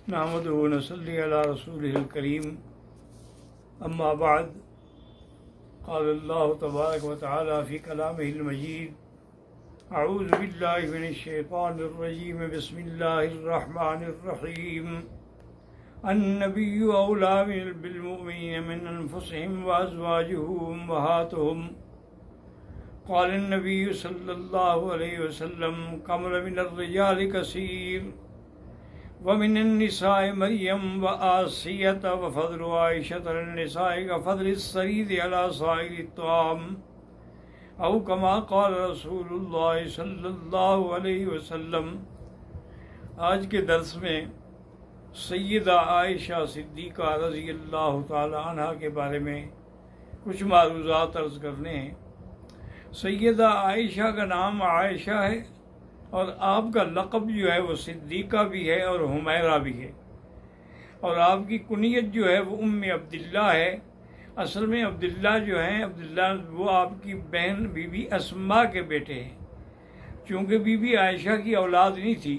نحمده ونصلي على رسوله الكريم اما بعد قال الله تبارك وتعالى في كلامه المجيد اعوذ بالله من الشيطان الرجيم بسم الله الرحمن الرحيم النبي اولى بالمؤمنين من انفسهم وازواجه امهاتهم قال النبي صلى الله عليه وسلم كمل من الرجال كثير ومن النساء مريم وآسية وفضل عائشة للنساء كفضل السريد على سائر الطعام أو كما قال رسول اللہ صلی اللہ علیہ وسلم۔ آج کے درس میں سیدہ عائشہ صدیقہ رضی اللہ تعالی عنہ کے بارے میں کچھ معروضات عرض کرنے ہیں۔ سیدہ عائشہ کا نام عائشہ ہے اور آپ کا لقب جو ہے وہ صدیقہ بھی ہے اور حمیرہ بھی ہے، اور آپ کی کنیت جو ہے وہ عبداللہ ہے۔ اصل میں عبداللہ جو ہیں عبداللہ وہ آپ کی بہن بی بی اسماء کے بیٹے ہیں۔ چونکہ بی بی عائشہ کی اولاد نہیں تھی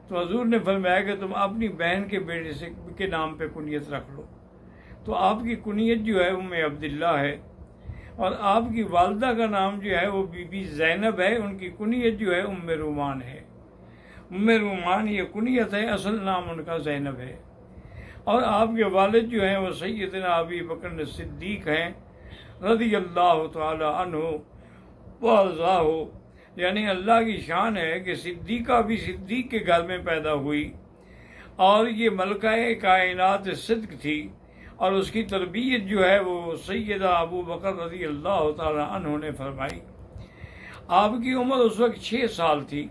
تو حضور نے فرمایا کہ تم اپنی بہن کے بیٹے سے کے نام پہ کنیت رکھ لو، تو آپ کی کنیت جو ہے عبداللہ ہے، اور آپ کی والدہ کا نام جو ہے وہ بی بی زینب ہے، ان کی کنیت جو ہے رومان ہے۔ رومان یہ کنیت ہے، اصل نام ان کا زینب ہے۔ اور آپ کے والد جو ہیں وہ سیدنا ابی بکر صدیق ہیں رضی اللہ تعالی عنہ وارضاہ، یعنی اللہ کی شان ہے کہ صدیقہ بھی صدیق کے گھر میں پیدا ہوئی، اور یہ ملکہ کائنات صدق تھی، اور اس کی تربیت جو ہے وہ سیدہ ابو بکر رضی اللہ تعالی عنہ نے فرمائی۔ آپ کی عمر اس وقت 6 سال تھی۔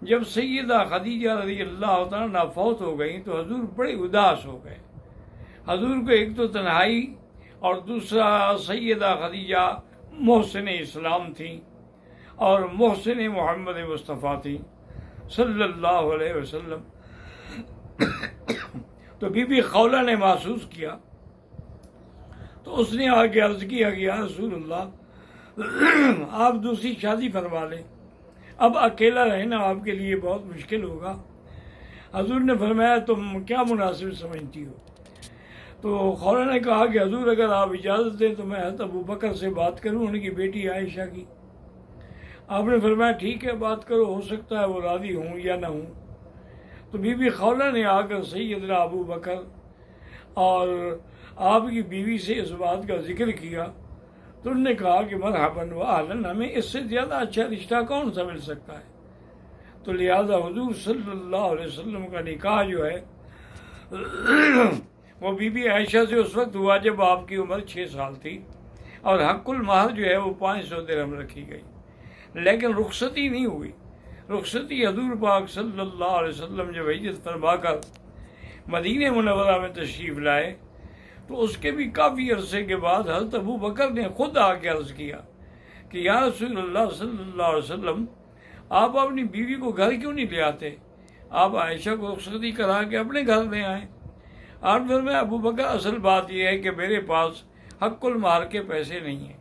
جب سیدہ خدیجہ رضی اللہ تعالی عنہ فوت ہو گئیں تو حضور بڑے اداس ہو گئے۔ حضور کو ایک تو تنہائی، اور دوسرا سیدہ خدیجہ محسن اسلام تھیں اور محسن محمد مصطفیٰ تھیں صلی اللہ علیہ وسلم۔ تو بی بی خولہ نے محسوس کیا، تو اس نے آ کے عرض کیا کہ یا رسول اللہ آپ دوسری شادی فرما لیں، اب اکیلا رہنا آپ کے لیے بہت مشکل ہوگا۔ حضور نے فرمایا تم کیا مناسب سمجھتی ہو؟ تو خولہ نے کہا کہ حضور اگر آپ اجازت دیں تو میں حضرت ابو بکر سے بات کروں، ان کی بیٹی عائشہ کی۔ آپ نے فرمایا ٹھیک ہے بات کرو، ہو سکتا ہے وہ راضی ہوں یا نہ ہوں۔ تو بی بی خولہ نے آ کر سیدنا ابو بکر اور آپ کی بیوی سے اس بات کا ذکر کیا، تو انہوں نے کہا کہ مرحباً و اہلاً، ہمیں اس سے زیادہ اچھا رشتہ کون سا مل سکتا ہے۔ تو لہذا حضور صلی اللہ علیہ وسلم کا نکاح جو ہے وہ بی بی عائشہ سے اس وقت ہوا جب آپ کی عمر 6 سال تھی، اور حق المہر جو ہے وہ 500 درہم رکھی گئی، لیکن رخصتی نہیں ہوئی۔ رخصتی حضور پاک صلی اللہ علیہ وسلم جب ہجرت فرما کر مدینہ منورہ میں تشریف لائے تو اس کے بھی کافی عرصے کے بعد حضرت ابو بکر نے خود آ کے عرض کیا کہ یا رسول اللہ صلی اللہ علیہ وسلم آپ اپنی بیوی کو گھر کیوں نہیں لے آتے؟ آپ عائشہ کو رخصتی کرا کے اپنے گھر لے آئیں۔ آپ نے فرمایا ابو بکر اصل بات یہ ہے کہ میرے پاس حق المہر کے پیسے نہیں ہیں،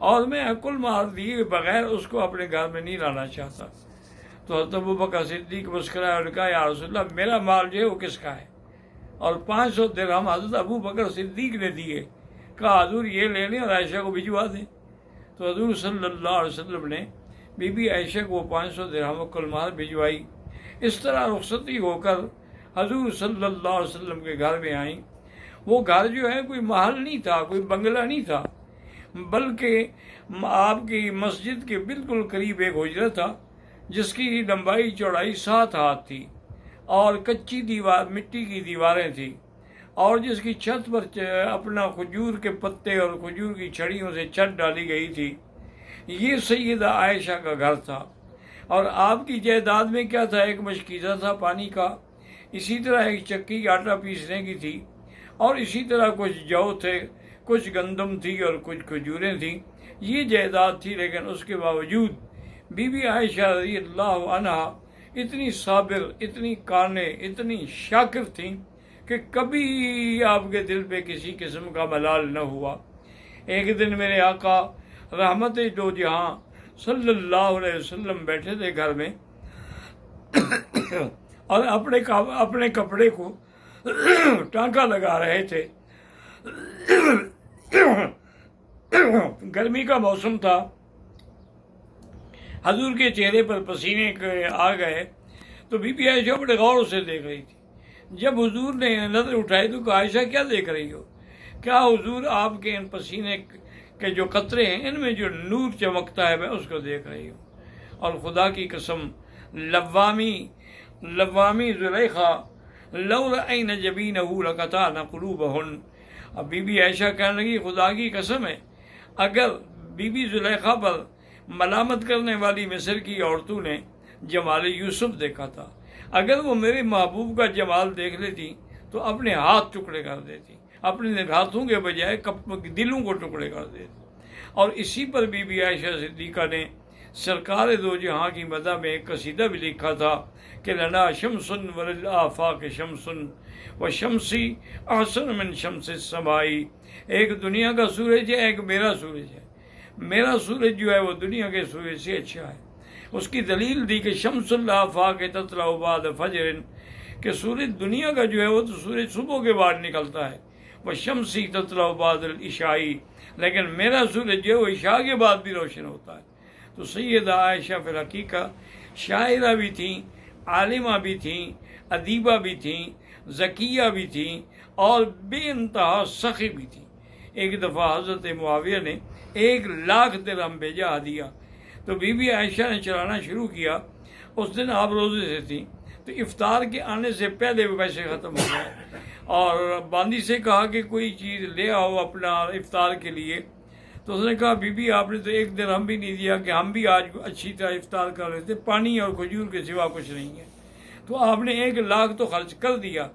اور میں حق المہر دیے بغیر اس کو اپنے گھر میں نہیں لانا چاہتا۔ تو حضرت ابو بکر صدیق مسکرائے اور کہا یا رسول اللہ میرا مال جو ہے وہ کس کا ہے؟ اور 500 درہم حضرت ابو بکر صدیق نے دیے، کہا حضور یہ لے لیں اور عائشہ کو بھجوا دیں۔ تو حضور صلی اللہ علیہ وسلم نے بی بی عائشہ کو 500 درہم حق المہر بھجوائی۔ اس طرح رخصتی ہو کر حضور صلی اللہ علیہ وسلم کے گھر میں آئیں۔ وہ گھر جو ہے کوئی محل نہیں تھا، کوئی بنگلہ نہیں تھا، بلکہ آپ کی مسجد کے بالکل قریب ایک حجرہ تھا جس کی لمبائی چوڑائی 7 ہاتھ تھی، اور کچی دیوار مٹی کی دیواریں تھیں، اور جس کی چھت پر اپنا کھجور کے پتے اور کھجور کی چھڑیوں سے چھت ڈالی گئی تھی۔ یہ سیدہ عائشہ کا گھر تھا، اور آپ کی جائیداد میں کیا تھا؟ ایک مشکیزہ تھا پانی کا، اسی طرح ایک چکی آٹا پیسنے کی تھی، اور اسی طرح کچھ جو تھے، کچھ گندم تھی اور کچھ کھجوریں تھیں۔ یہ جائیداد تھی، لیکن اس کے باوجود بی بی عائشہ رضی اللہ عنہ اتنی صابر، اتنی قانع، اتنی شاکر تھیں کہ کبھی آپ کے دل پہ کسی قسم کا ملال نہ ہوا۔ ایک دن میرے آقا رحمت دو جہاں صلی اللہ علیہ وسلم بیٹھے تھے گھر میں، اور اپنے کپڑے کو ٹانکا لگا رہے تھے. گرمی کا موسم تھا. حضور کے چہرے پر پسینے آ گئے تو بی بی عائشہ بڑے غور سے دیکھ رہی تھی. جب حضور نے نظر اٹھائی تو کہا عائشہ کیا دیکھ رہی ہو؟ کیا حضور آپ کے ان پسینے کے جو قطرے ہیں ان میں جو نور چمکتا ہے میں اس کو دیکھ رہی ہوں. اور خدا کی قسم لوامی زلیخا لو رأین جبینہ لقطعن قلوبہن. اب بی بی عائشہ کہنے لگی خدا کی قسم ہے اگر بی بی زلیخا پر ملامت کرنے والی مصر کی عورتوں نے جمال یوسف دیکھا تھا، اگر وہ میرے محبوب کا جمال دیکھ لیتی تو اپنے ہاتھ ٹکڑے کر دیتی، اپنے ہاتھوں کے بجائے دلوں کو ٹکڑے کر دیتی. اور اسی پر بی بی عائشہ صدیقہ نے سرکار دو جہاں کی مدح میں ایک قصیدہ بھی لکھا تھا کہ لنا شمس وللآفاق شمس وشمسی احسن من شمس السمائی. ایک دنیا کا سورج ہے، ایک میرا سورج ہے. میرا سورج جو ہے وہ دنیا کے سورج سے اچھا ہے. اس کی دلیل دی کہ شمس الآفاق تطلع بعد فجر، کہ سورج دنیا کا جو ہے وہ تو سورج صبح کے بعد نکلتا ہے. وہ شمسی تطلع بعد العشائی، لیکن میرا سورج جو ہے وہ عشاء کے بعد بھی روشن ہوتا ہے. تو سیدہ عائشہ فی الحقیقہ شاعرہ بھی تھیں، عالمہ بھی تھیں، ادیبہ بھی تھیں، ذکیہ بھی تھیں اور بے انتہا سخی بھی تھیں. ایک دفعہ حضرت معاویہ نے 1,00,000 درہم بھیجا ہدیہ، تو بی بی عائشہ نے چلانا شروع کیا. اس دن آپ روزے سے تھیں تو افطار کے آنے سے پہلے وہ پیسے ختم ہو گئے اور باندی سے کہا کہ کوئی چیز لے آؤ اپنا افطار کے لیے. تو اس نے کہا بی بی آپ نے تو 1 درہم بھی نہیں دیا کہ ہم بھی آج اچھی طرح افطار کر رہے تھے، پانی اور کھجور کے سوا کچھ نہیں ہے. تو آپ نے 1,00,000 تو خرچ کر دیا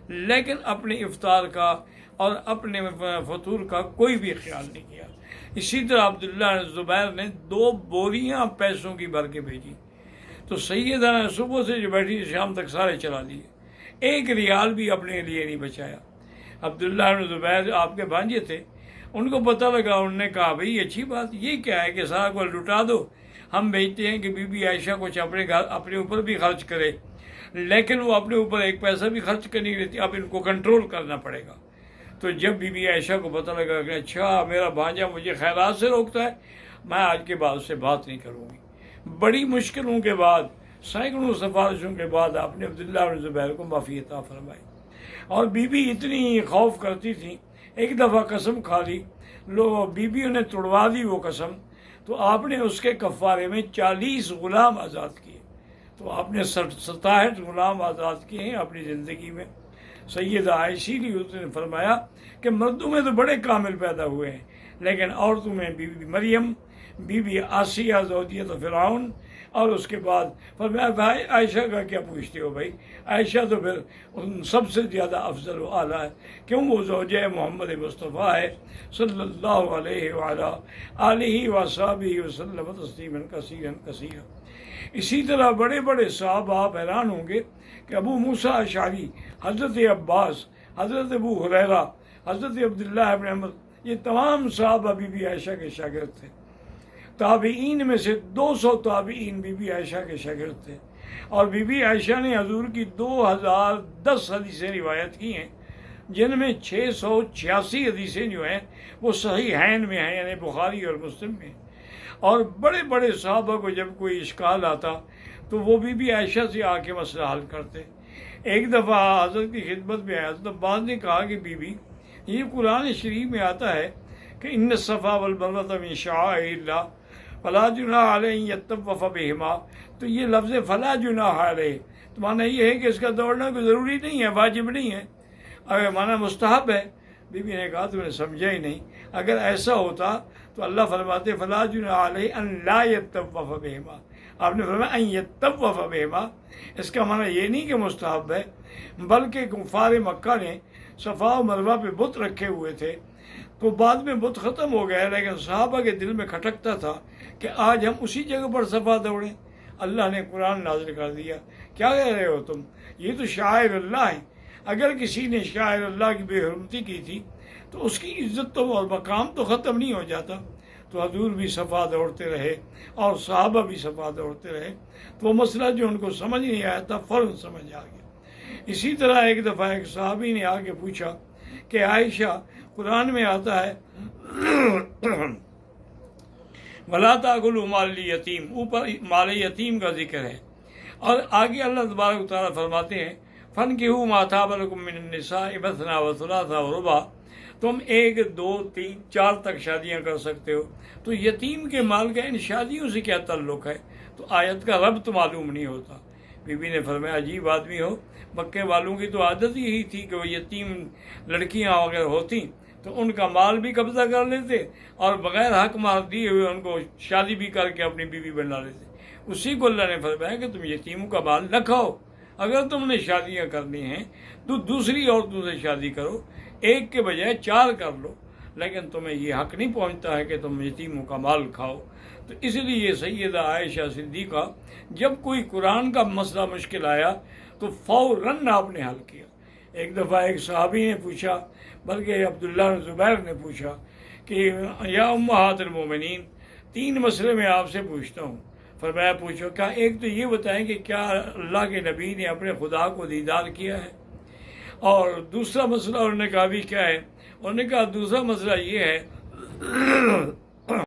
لیکن اپنے افطار کا اور اپنے فطور کا کوئی بھی خیال نہیں کیا. اسی طرح عبداللہ زبیر نے 2 بوریاں پیسوں کی بھر کے بھیجی. تو سیدہ نے صبح سے جو بیٹھی شام تک سارے چلا دیے، 1 ریال بھی اپنے لیے نہیں بچایا. عبداللہ زبیر آپ کے بھانجے تھے، ان کو پتہ لگا، انہوں نے کہا بھئی اچھی بات یہ کیا ہے کہ سارا کو لٹا دو، ہم بھیجتے ہیں کہ بی بی عائشہ کچھ اپنے اوپر بھی خرچ کرے لیکن وہ اپنے اوپر 1 پیسہ بھی خرچ کر نہیں لیتی، اب ان کو کنٹرول کرنا پڑے گا. تو جب بی بی عائشہ کو پتہ لگا کہ اچھا میرا بھانجا مجھے خیرات سے روکتا ہے، میں آج کے بعد اس سے بات نہیں کروں گی. بڑی مشکلوں کے بعد، سینکڑوں سفارشوں کے بعد آپ نے عبداللہ بن زبیر کو معافی عطا فرمائی. اور بی بی اتنی خوف کرتی تھی، ایک دفعہ قسم کھا لی، بیویوں نے توڑوا دی وہ قسم، تو آپ نے اس کے کفارے میں 40 غلام آزاد کیے. تو آپ نے 67 غلام آزاد کیے ہیں اپنی زندگی میں. سیدہ عائشہ نے فرمایا کہ مردوں میں تو بڑے کامل پیدا ہوئے ہیں لیکن عورتوں میں بی بی مریم، بی بی آسیہ زوجیت فرعون، اور اس کے بعد فرمایا بھائی عائشہ کا کیا پوچھتے ہو بھائی، عائشہ تو پھر ان سب سے زیادہ افضل و اعلیٰ ہے، کیوں وہ زوجہ محمد مصطفیٰ ہے صلی اللہ علیہ وعلیٰ آلہ وصحبہ وسلم تسلیما کثیرا کثیرا. اسی طرح بڑے بڑے صحابہ آپ حیران ہوں گے کہ ابو موسیٰ اشعری، حضرت عباس، حضرت ابو ہریرہ، حضرت عبداللہ بن عمر، یہ تمام صحابہ بی بی عائشہ کے شاگرد تھے. تابعین میں سے 200 تابعین بی بی عائشہ کے شاگرد تھے. اور بی بی عائشہ نے حضور کی 2010 حدیثیں روایت کی ہیں جن میں 686 حدیثیں جو ہیں وہ صحیحین میں ہیں، یعنی بخاری اور مسلم میں. اور بڑے بڑے صحابہ کو جب کوئی اشکال آتا تو وہ بی بی عائشہ سے آ کے مسئلہ حل کرتے. ایک دفعہ حضرت کی خدمت میں آیا تو بعض نے کہا کہ بی بی یہ قرآن شریف میں آتا ہے کہ ان الصفا والمروہ من شعائر اللہ فلا جناح علیہ ان یطوف بہما، تو یہ لفظ فلا جناح علیہ تو معنی یہ ہے کہ اس کا دوڑنا کوئی ضروری نہیں ہے، واجب نہیں ہے، اگر معنی مستحب ہے. بی بی نے کہا تم نے سمجھا ہی نہیں، اگر ایسا ہوتا تو اللہ فرماتے فلا جناح علیہ ان لا یطوف بہما، آپ نے فرمایا ان یطوف بہما، اس کا معنی یہ نہیں کہ مستحب ہے، بلکہ کفار مکہ نے صفا و مروہ پہ بت رکھے ہوئے تھے تو بعد میں بت ختم ہو گیا لیکن صحابہ کے دل میں کھٹکتا تھا کہ آج ہم اسی جگہ پر صفا دوڑیں. اللہ نے قرآن نازل کر دیا، کیا کہہ رہے ہو تم، یہ تو شاعر اللہ ہیں، اگر کسی نے شاعر اللہ کی بے حرمتی کی تھی تو اس کی عزت تو اور مقام تو ختم نہیں ہو جاتا. تو حضور بھی صفا دوڑتے رہے اور صحابہ بھی صفا دوڑتے رہے. تو وہ مسئلہ جو ان کو سمجھ نہیں آیا تھا فوراً سمجھ آ گیا. اسی طرح ایک دفعہ ایک صحابی نے آ کے پوچھا کہ عائشہ، قرآن میں آتا ہے وَلَا تَأْكُلُوا مَالَ الْيَتِيمِ، اوپر مال یتیم کا ذکر ہے، اور آگے اللہ تبارک و تعالیٰ فرماتے ہیں فَانكِحُوا مَا طَابَ لَكُم مِّنَ النِّسَاءِ مَثْنَىٰ وَثُلَاثَ وَرُبَاعَ، تم 1 2 3 4 تک شادیاں کر سکتے ہو۔ تو یتیم کے مال کا ان شادیوں سے کیا تعلق ہے؟ تو آیت کا ربط معلوم نہیں ہوتا۔ بی بی نے فرمایا عجیب آدمی ہو، مکے والوں کی تو عادت یہی تھی کہ وہ یتیم لڑکیاں اگر ہوتی تو ان کا مال بھی قبضہ کر لیتے اور بغیر حق مہر دیے ہوئے ان کو شادی بھی کر کے اپنی بیوی بنا لیتے۔ اسی کو اللہ نے فرمایا کہ تم یتیموں کا مال نہ کھاؤ، اگر تم نے شادیاں کرنی ہیں تو دوسری عورتوں سے شادی کرو، 1 کے بجائے 4 کر لو، لیکن تمہیں یہ حق نہیں پہنچتا ہے کہ تم یتیموں کا مال کھاؤ۔ تو اس لیے سیدہ عائشہ صدیقہ جب کوئی قرآن کا مسئلہ مشکل آیا تو فوراً آپ نے حل کیا۔ ایک دفعہ ایک صحابی نے پوچھا، بلکہ عبداللہ بن زبیر نے پوچھا کہ یا امہات المومنین، 3 مسئلے میں آپ سے پوچھتا ہوں۔ فرمایا پوچھو۔ کہا ایک تو یہ بتائیں کہ کیا اللہ کے نبی نے اپنے خدا کو دیدار کیا ہے، اور دوسرا مسئلہ انہوں نے کہا بھی کیا ہے؟ انہوں نے کہا دوسرا مسئلہ یہ ہے